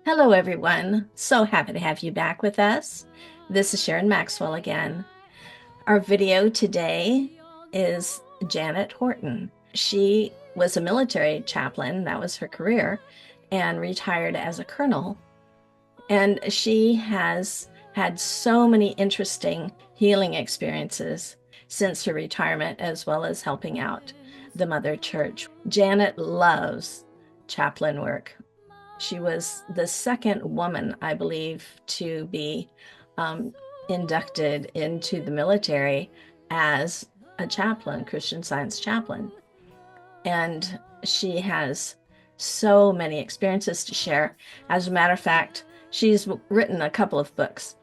Hello, everyone. So happy to have you back with us. This is Sharon Maxwell again. Our video today is Yarlott Horton. She was a military chaplain, that was her career, and retired as a colonel. And she has had so many interesting healing experiences since her retirement, as well as helping out the Mother Church. Yarlott loves chaplain work. She was the second woman, I believe, to be inducted into the military as a chaplain, Christian Science chaplain. And she has so many experiences to share. As a matter of fact, she's written a couple of books,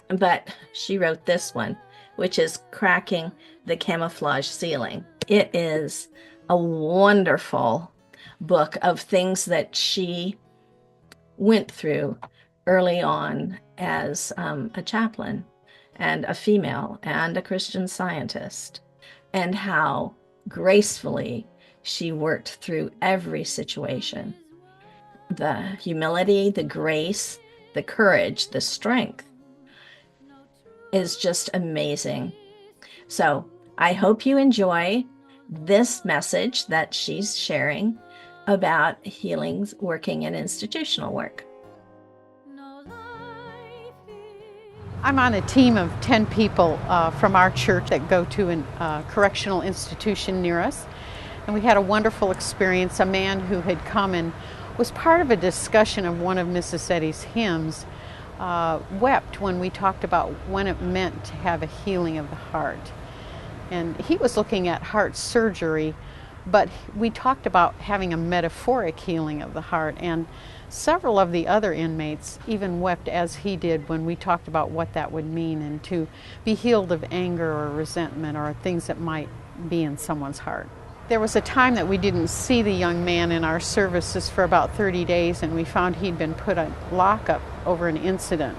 but she wrote this one, which is Cracking the Camouflage Ceiling. It is a wonderful book of things that she went through early on as a chaplain and a female and a Christian Scientist, and how gracefully she worked through every situation. The humility, the grace, the courage, the strength is just amazing. So I hope you enjoy this message that she's sharing about healings working in institutional work. I'm on a team of 10 people from our church that go to a correctional institution near us. And we had a wonderful experience. A man who had come and was part of a discussion of one of Mrs. Eddy's hymns wept when we talked about when it meant to have a healing of the heart. And he was looking at heart surgery, but we talked about having a metaphoric healing of the heart, and several of the other inmates even wept as he did when we talked about what that would mean, and to be healed of anger or resentment or things that might be in someone's heart. There was a time that we didn't see the young man in our services for about 30 days, and we found he'd been put on lockup over an incident.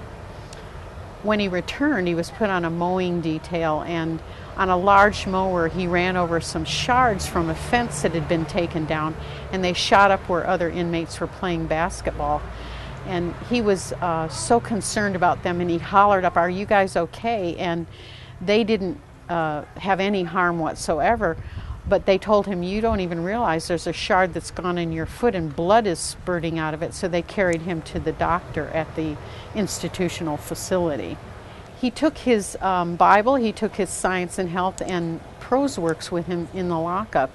When he returned, he was put on a mowing detail, and on a large mower he ran over some shards from a fence that had been taken down, and they shot up where other inmates were playing basketball. And he was so concerned about them, and he hollered up, "Are you guys okay?" And they didn't have any harm whatsoever, but they told him, "You don't even realize there's a shard that's gone in your foot and blood is spurting out of it." So they carried him to the doctor at the institutional facility. He took his Bible, he took his Science and Health and prose works with him in the lockup.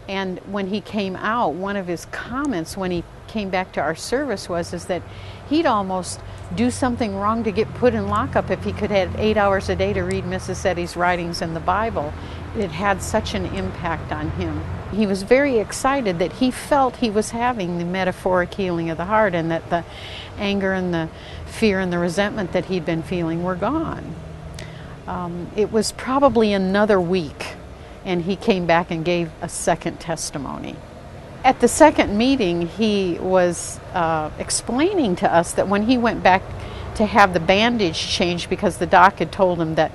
And when he came out, one of his comments when he came back to our service was that he'd almost do something wrong to get put in lockup if he could have 8 hours a day to read Mrs. Eddy's writings in the Bible. It had such an impact on him. He was very excited that he felt he was having the metaphoric healing of the heart, and that the anger and the fear and the resentment that he'd been feeling were gone. It was probably another week, and he came back and gave a second testimony. At the second meeting, he was explaining to us that when he went back to have the bandage changed, because the doc had told him that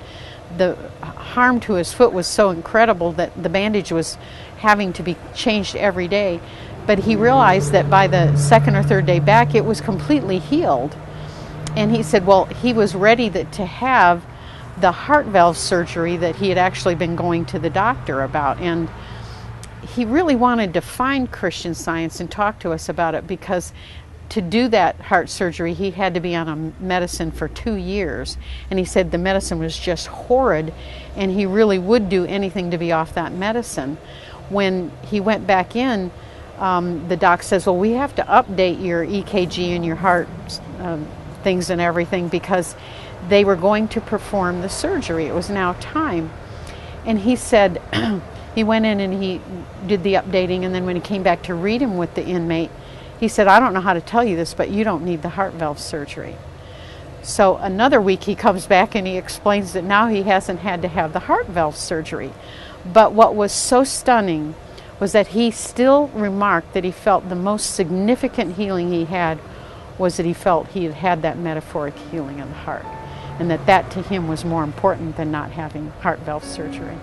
the harm to his foot was so incredible that the bandage was having to be changed every day, but he realized that by the second or third day back it was completely healed. And he said, well, he was ready to have the heart valve surgery that he had actually been going to the doctor about. And he really wanted to find Christian Science and talk to us about it, because to do that heart surgery he had to be on a medicine for 2 years. And he said the medicine was just horrid, and he really would do anything to be off that medicine. When he went back in, the doc says, well, we have to update your EKG and your heart things and everything, because they were going to perform the surgery. It was now time. And he said, he went in and he did the updating, and then when he came back to read him with the inmate, he said, I don't know how to tell you this, but you don't need the heart valve surgery. So another week he comes back and he explains that now he hasn't had to have the heart valve surgery. But what was so stunning was that he still remarked that he felt the most significant healing he had was that he felt he had had that metaphoric healing of the heart, and that to him was more important than not having heart valve surgery.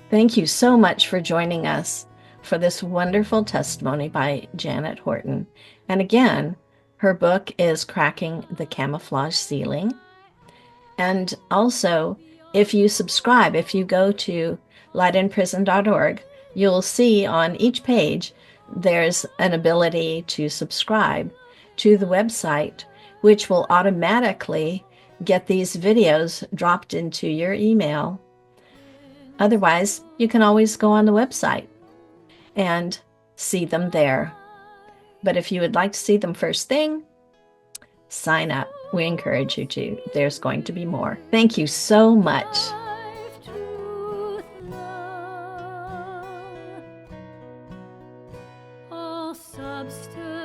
Thank you so much for joining us for this wonderful testimony by Yarlott Horton. And again, Her book is Cracking the Camouflage Ceiling. And also, if you subscribe, if you go to lightinprison.org, you'll see on each page there's an ability to subscribe to the website, which will automatically get these videos dropped into your email. Otherwise, you can always go on the website and see them there. But if you would like to see them first thing, sign up. We encourage you to. There's going to be more. Thank you so much. All substance.